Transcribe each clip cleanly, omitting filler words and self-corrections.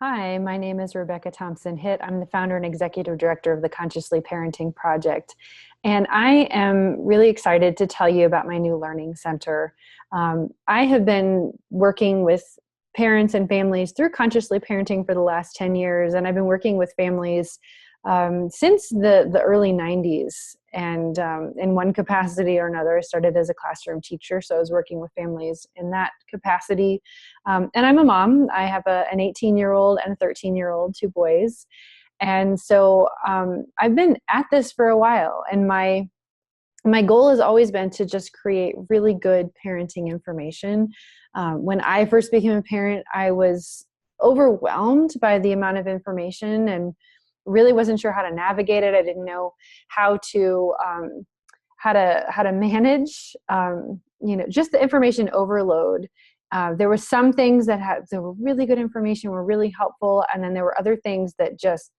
Hi, my name is Rebecca Thompson Hitt. I'm the founder and executive director of the Consciously Parenting Project. And I am really excited to tell you about my new learning center. I have been working with parents and families through Consciously Parenting for the last 10 years, and I've been working with families since the early 90s. And in one capacity or another, I started as a classroom teacher, so I was working with families in that capacity. And I'm a mom. I have an 18-year-old and a 13-year-old, two boys. And so I've been at this for a while, and my goal has always been to just create really good parenting information. When I first became a parent, I was overwhelmed by the amount of information and really wasn't sure how to navigate it. I didn't know how to manage just the information overload. There were some things there were really good information, were really helpful, and then there were other things that just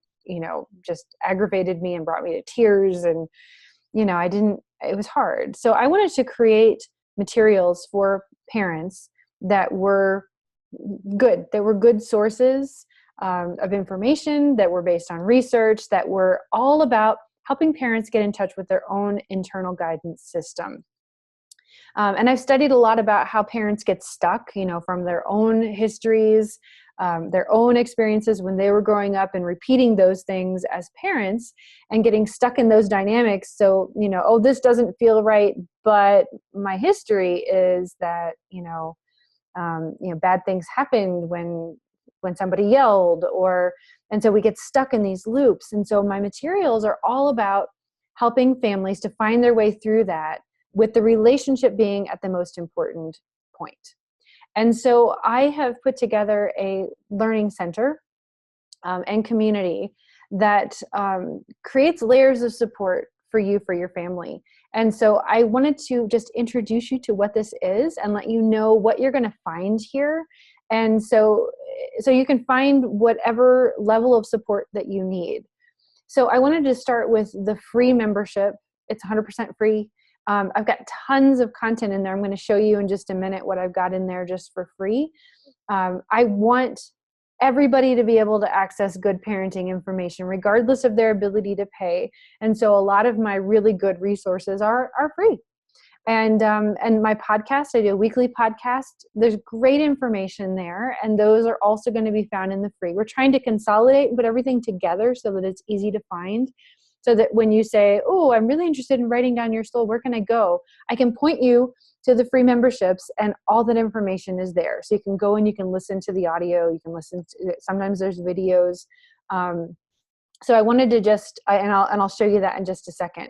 aggravated me and brought me to tears, and it was hard. So I wanted to create materials for parents that were good sources of information, that were based on research, that were all about helping parents get in touch with their own internal guidance system. And I've studied a lot about how parents get stuck, from their own histories, their own experiences when they were growing up, and repeating those things as parents and getting stuck in those dynamics. So, oh, this doesn't feel right, but my history is that, bad things happened when somebody yelled, and so we get stuck in these loops. And so my materials are all about helping families to find their way through that, with the relationship being at the most important point. And so I have put together a learning center and community that creates layers of support for you, for your family. And so I wanted to just introduce you to what this is and let you know what you're going to find here. And so you can find whatever level of support that you need. So I wanted to start with the free membership. It's 100% free. I've got tons of content in there. I'm going to show you in just a minute what I've got in there just for free. I want everybody to be able to access good parenting information, regardless of their ability to pay. And so a lot of my really good resources are free. And my podcast, I do a weekly podcast. There's great information there, and those are also going to be found in the free. We're trying to consolidate and put everything together so that it's easy to find, so that when you say, oh, I'm really interested in writing down your soul, where can I go? I can point you to the free memberships, and all that information is there. So you can go and you can listen to the audio. You can listen to, sometimes there's videos. So I wanted to and I'll show you that in just a second.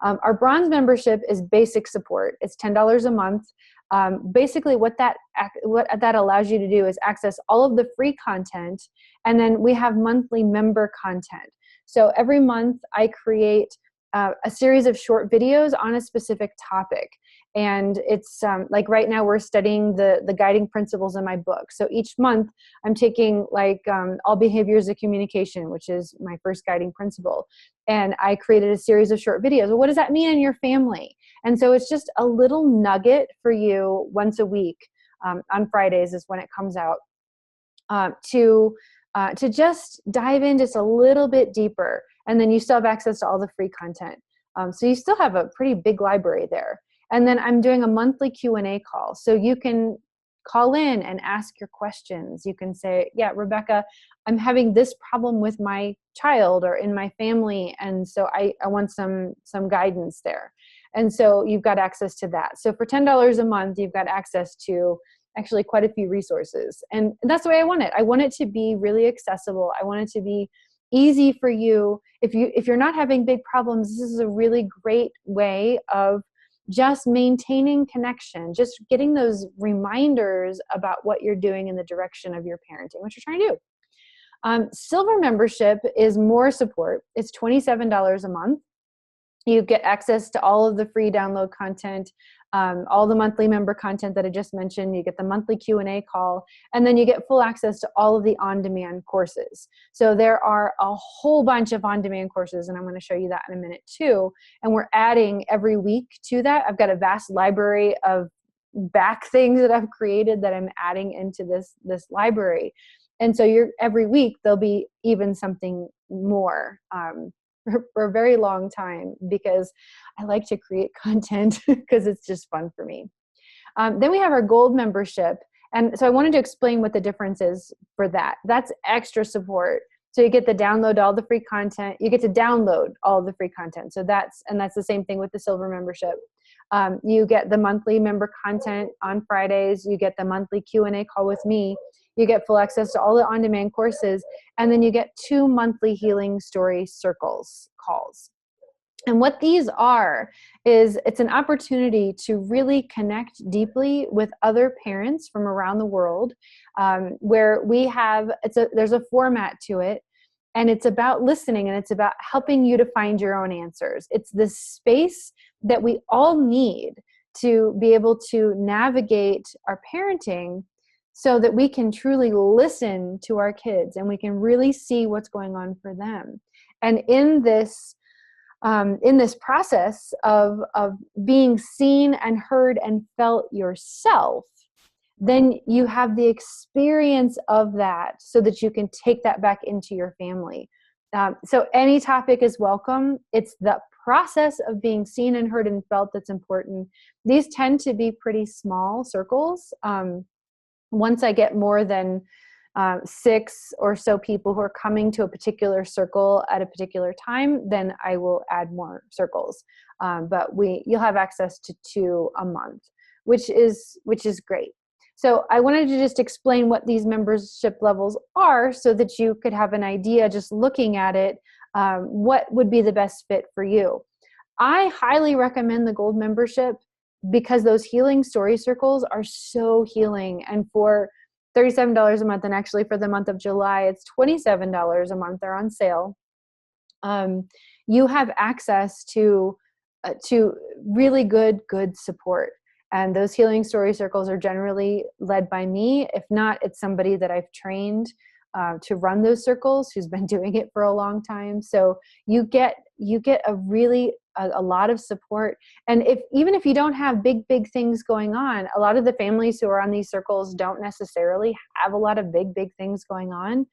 Our bronze membership is basic support. It's $10 a month. Basically what that allows you to do is access all of the free content, and then we have monthly member content. So every month I create a series of short videos on a specific topic. And it's like right now we're studying the guiding principles in my book. So each month I'm taking all behaviors of communication, which is my first guiding principle. And I created a series of short videos. Well, what does that mean in your family? And so it's just a little nugget for you once a week. On Fridays is when it comes out, to just dive in just a little bit deeper. And then you still have access to all the free content. So you still have a pretty big library there. And then I'm doing a monthly Q&A call. So you can call in and ask your questions. You can say, yeah, Rebecca, I'm having this problem with my child or in my family. And so I want some guidance there. And so you've got access to that. So for $10 a month, you've got access to actually quite a few resources. And that's the way I want it. I want it to be really accessible. I want it to be easy for you. If you're not having big problems, this is a really great way of just maintaining connection, just getting those reminders about what you're doing in the direction of your parenting, what you're trying to do. Silver membership is more support. It's $27 a month. You get access to all of the free download content, all the monthly member content that I just mentioned. You get the monthly Q&A call, and then you get full access to all of the on-demand courses. So there are a whole bunch of on-demand courses, and I'm going to show you that in a minute too. And we're adding every week to that. I've got a vast library of back things that I've created that I'm adding into this library. And so every week there'll be even something more, for a very long time, because I like to create content because it's just fun for me. Then we have our gold membership. And so I wanted to explain what the difference is for that. That's extra support. So you get to download all the free content. You get to download all the free content. So that's the same thing with the silver membership. You get the monthly member content on Fridays. You get the monthly Q&A call with me. You get full access to all the on-demand courses. And then you get 2 monthly healing story circles calls. And what these are is it's an opportunity to really connect deeply with other parents from around the world, where we have, there's a format to it, and it's about listening, and it's about helping you to find your own answers. It's this space that we all need to be able to navigate our parenting so that we can truly listen to our kids and we can really see what's going on for them. And in this process of being seen and heard and felt yourself, then you have the experience of that so that you can take that back into your family. So any topic is welcome. It's the process of being seen and heard and felt that's important. These tend to be pretty small circles. Once I get more than 6 or so people who are coming to a particular circle at a particular time, then I will add more circles. But you'll have access to 2 a month, which is great. So I wanted to just explain what these membership levels are so that you could have an idea, just looking at it, what would be the best fit for you. I highly recommend the gold membership because those healing story circles are so healing. And for $37 a month, and actually for the month of July, it's $27 a month. They're on sale. You have access to really good support. And those healing story circles are generally led by me. If not, it's somebody that I've trained to run those circles, who's been doing it for a long time. So you get a lot of support. And even if you don't have big things going on, a lot of the families who are on these circles don't necessarily have a lot of big things going on.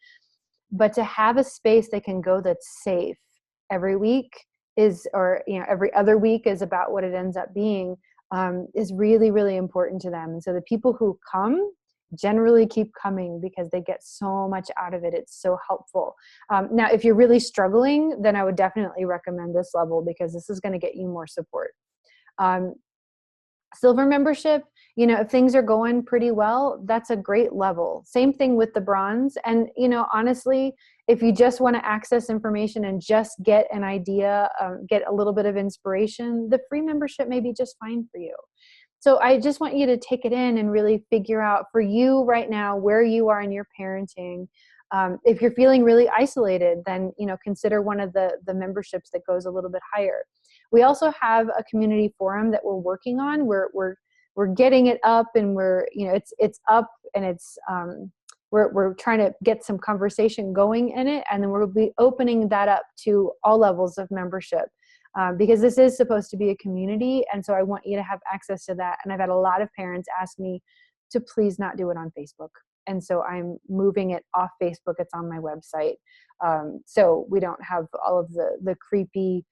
But to have a space they can go that's safe every week every other week is about what it ends up being, is really, really important to them. And so the people who come generally keep coming because they get so much out of it. It's so helpful. Now, if you're really struggling, then I would definitely recommend this level because this is going to get you more support. Silver membership, if things are going pretty well, that's a great level. Same thing with the bronze. And, honestly, if you just want to access information and just get an idea, get a little bit of inspiration, the free membership may be just fine for you. So I just want you to take it in and really figure out for you right now where you are in your parenting. If you're feeling really isolated, then consider one of the memberships that goes a little bit higher. We also have a community forum that we're working on. We're getting it up, and it's up, and it's we're trying to get some conversation going in it, and then we'll be opening that up to all levels of membership. Because this is supposed to be a community, and so I want you to have access to that. And I've had a lot of parents ask me to please not do it on Facebook. And so I'm moving it off Facebook. It's on my website. So we don't have all of the creepy,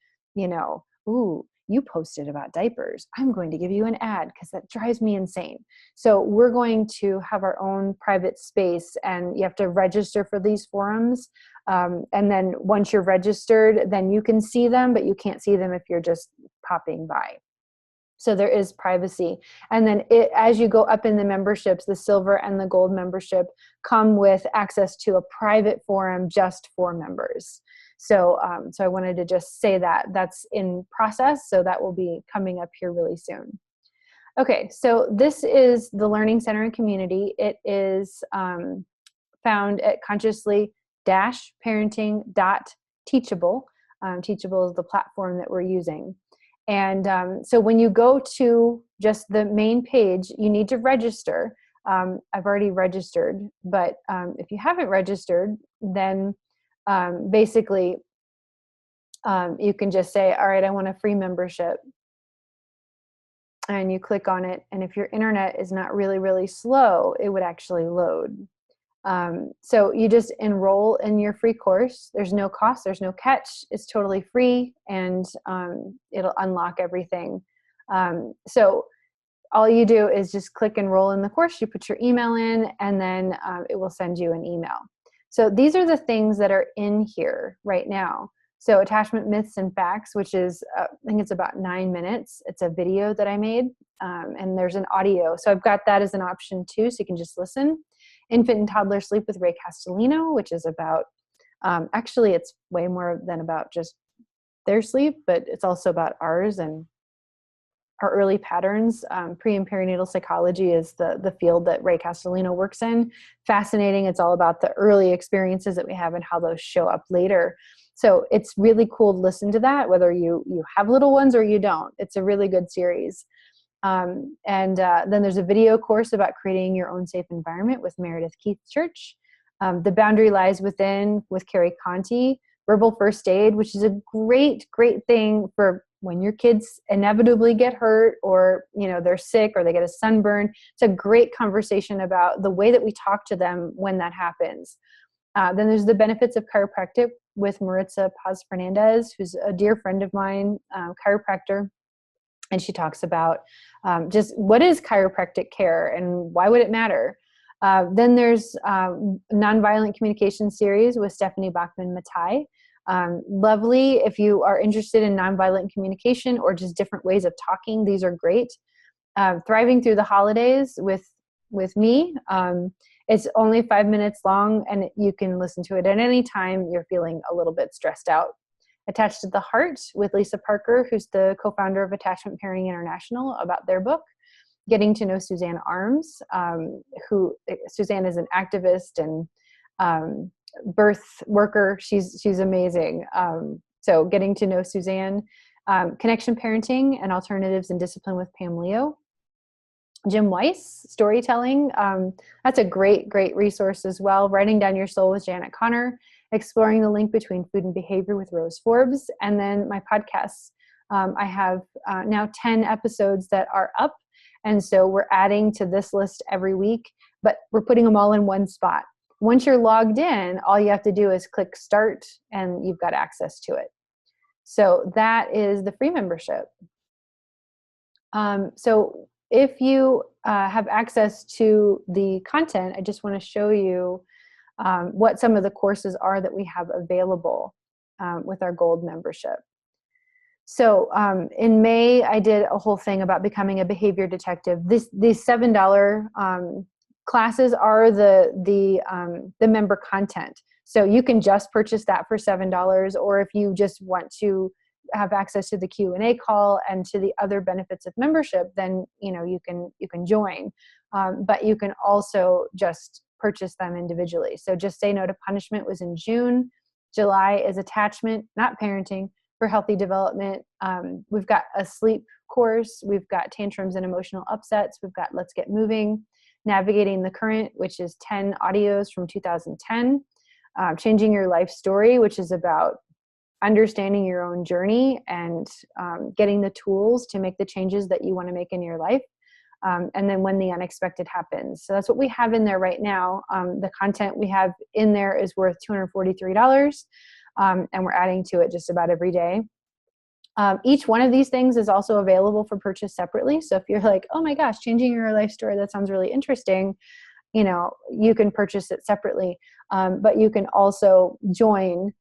ooh, you posted about diapers, I'm going to give you an ad, because that drives me insane. So we're going to have our own private space, and you have to register for these forums. And then once you're registered, then you can see them, but you can't see them if you're just popping by. So there is privacy. And then as you go up in the memberships, the silver and the gold membership come with access to a private forum just for members. So I wanted to just say that that's in process. So that will be coming up here really soon. Okay, so this is the Learning Center and Community. It is found at consciously-parenting.teachable. Teachable is the platform that we're using. And so when you go to just the main page, you need to register. I've already registered, but if you haven't registered, then basically you can just say, all right, I want a free membership. And you click on it. And if your internet is not really, really slow, it would actually load. So you just enroll in your free course. There's no cost, there's no catch. It's totally free, and it'll unlock everything. So all you do is just click enroll in the course. You put your email in, and then it will send you an email. So these are the things that are in here right now. So attachment myths and facts, which is, I think it's about 9 minutes. It's a video that I made, and there's an audio. So I've got that as an option too, so you can just listen. Infant and toddler sleep with Ray Castellino, which is about, actually it's way more than about just their sleep, but it's also about ours and our early patterns. Pre and perinatal psychology is the field that Ray Castellino works in. Fascinating. It's all about the early experiences that we have and how those show up later. So it's really cool to listen to that, whether you have little ones or you don't. It's a really good series. And then there's a video course about creating your own safe environment with Meredith Keith Church. The Boundary Lies Within with Carrie Conti. Verbal first aid, which is a great thing for when your kids inevitably get hurt, or they're sick, or they get a sunburn. It's a great conversation about the way that we talk to them when that happens. Then there's the benefits of chiropractic with Maritza Paz Fernandez, who's a dear friend of mine, chiropractor. And she talks about just what is chiropractic care and why would it matter? Then there's Nonviolent Communication Series with Stephanie Bachman-Matai. Lovely. If you are interested in nonviolent communication or just different ways of talking, these are great. Thriving Through the Holidays with me. It's only 5 minutes long, and you can listen to it at any time you're feeling a little bit stressed out. Attached to the Heart with Lisa Parker, who's the co-founder of Attachment Parenting International, about their book. Getting to know Suzanne Arms, who Suzanne is an activist and birth worker. She's amazing. So getting to know Suzanne. Connection Parenting and Alternatives in Discipline with Pam Leo. Jim Weiss, Storytelling. That's a great resource as well. Writing Down Your Soul with Janet Connor. Exploring the Link Between Food and Behavior with Rose Forbes. And then my podcasts. I have now 10 episodes that are up. And so we're adding to this list every week, but we're putting them all in one spot. Once you're logged in, all you have to do is click start and you've got access to it. So that is the free membership. So if you have access to the content, I just want to show you what some of the courses are that we have available with our gold membership. So in May, I did a whole thing about becoming a behavior detective. These $7 classes are the member content. So you can just purchase that for $7, or if you just want to have access to the Q&A call and to the other benefits of membership, then you can join. But you can also just purchase them individually. So Just Say No to Punishment was in June. July is Attachment, Not Parenting, for Healthy Development. We've got a sleep course. We've got Tantrums and Emotional Upsets. We've got Let's Get Moving, Navigating the Current, which is 10 audios from 2010. Changing Your Life Story, which is about understanding your own journey and getting the tools to make the changes that you want to make in your life. And then When the Unexpected Happens. So that's what we have in there right now. The content we have in there is worth $243. And we're adding to it just about every day. Each one of these things is also available for purchase separately. So if you're like, oh my gosh, Changing Your Life Story, that sounds really interesting, you can purchase it separately. But you can also join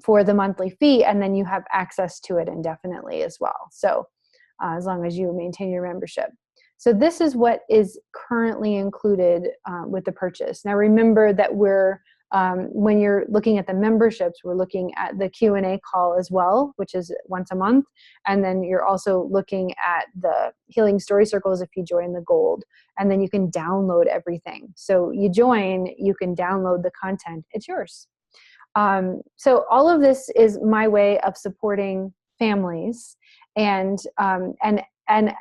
for the monthly fee, and then you have access to it indefinitely as well. So as long as you maintain your membership. So this is what is currently included with the purchase. Now remember that we're when you're looking at the memberships, we're looking at the Q&A call as well, which is once a month. And then you're also looking at the Healing Story Circles if you join the gold. And then you can download everything. So you join, you can download the content. It's yours. So all of this is my way of supporting families. And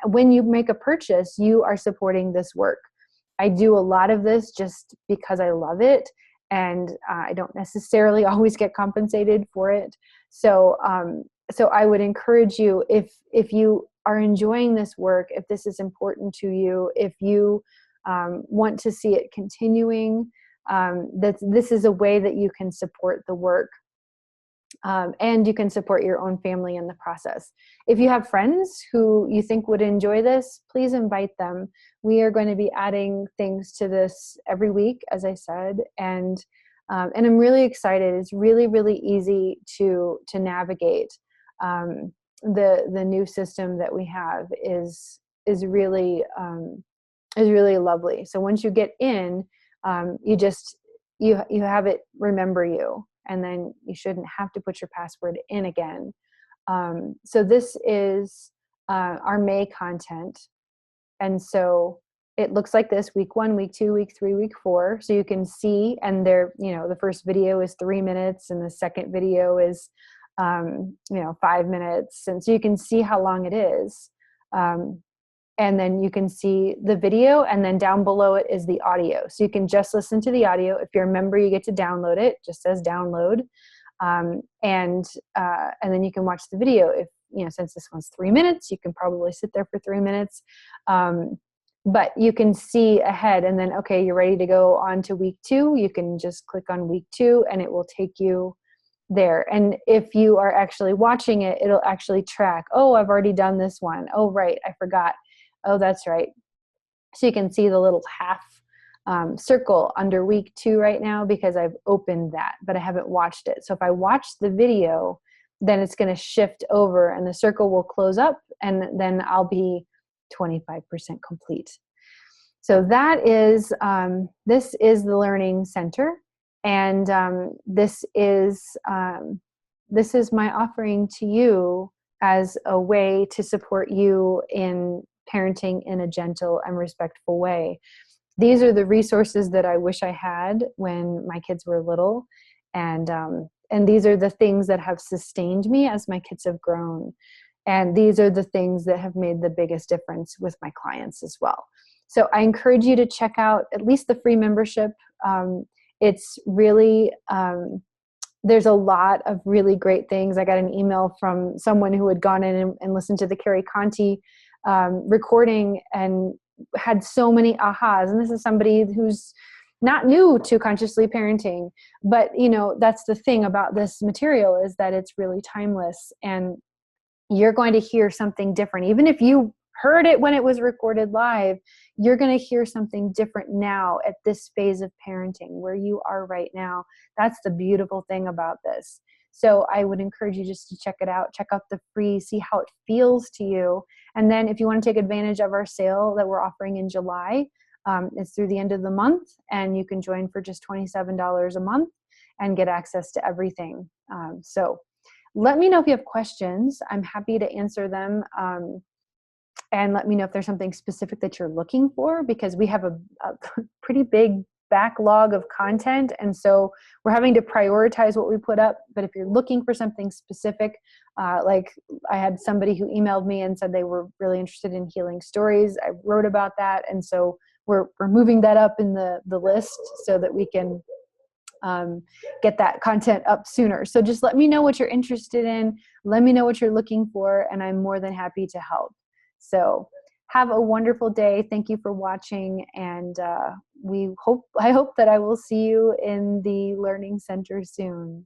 when you make a purchase, you are supporting this work. I do a lot of this just because I love it. And I don't necessarily always get compensated for it. So I would encourage you, if you are enjoying this work, if this is important to you, if you want to see it continuing, This is a way that you can support the work. And you can support your own family in the process. If you have friends who you think would enjoy this, please invite them. We are going to be adding things to this every week, as I said, and I'm really excited. It's really, really easy to navigate. The new system that we have is really lovely. So once you get in, you have it remember you, and then you shouldn't have to put your password in again. So this is our May content. And so it looks like this: week 1, week 2, week 3, week 4. So you can see, and the first video is 3 minutes and the second video is, 5 minutes. And so you can see how long it is. And then you can see the video, and then down below it is the audio. So you can just listen to the audio. If you're a member, you get to download it. It just says download. And then you can watch the video. If, since this one's 3 minutes, you can probably sit there for 3 minutes. But you can see ahead, and then, okay, you're ready to go on to week 2. You can just click on week 2 and it will take you there. And if you are actually watching it, it'll actually track, oh, I've already done this one. Oh, right, I forgot. Oh, that's right. So you can see the little half circle under week 2 right now because I've opened that, but I haven't watched it. So if I watch the video, then it's going to shift over and the circle will close up, and then I'll be 25% complete. So that is, this is the Learning Center. And this is my offering to you as a way to support you in parenting in a gentle and respectful way. These are the resources that I wish I had when my kids were little. And these are the things that have sustained me as my kids have grown. And these are the things that have made the biggest difference with my clients as well. So I encourage you to check out at least the free membership. It's really, there's a lot of really great things. I got an email from someone who had gone in and listened to the Carrie Conti recording and had so many ahas. And this is somebody who's not new to consciously parenting, but that's the thing about this material, is that it's really timeless, and you're going to hear something different. Even if you heard it when it was recorded live, you're going to hear something different now at this phase of parenting where you are right now. That's the beautiful thing about this. So I would encourage you just to check it out, check out the free, see how it feels to you. And then if you want to take advantage of our sale that we're offering in July, it's through the end of the month, and you can join for just $27 a month and get access to everything. So let me know if you have questions. I'm happy to answer them. And let me know if there's something specific that you're looking for, because we have a pretty big backlog of content. And so we're having to prioritize what we put up. But if you're looking for something specific, like I had somebody who emailed me and said they were really interested in healing stories. I wrote about that. And so we're moving that up in the list so that we can get that content up sooner. So just let me know what you're interested in. Let me know what you're looking for, and I'm more than happy to help. So have a wonderful day. Thank you for watching. And I hope that I will see you in the Learning Center soon.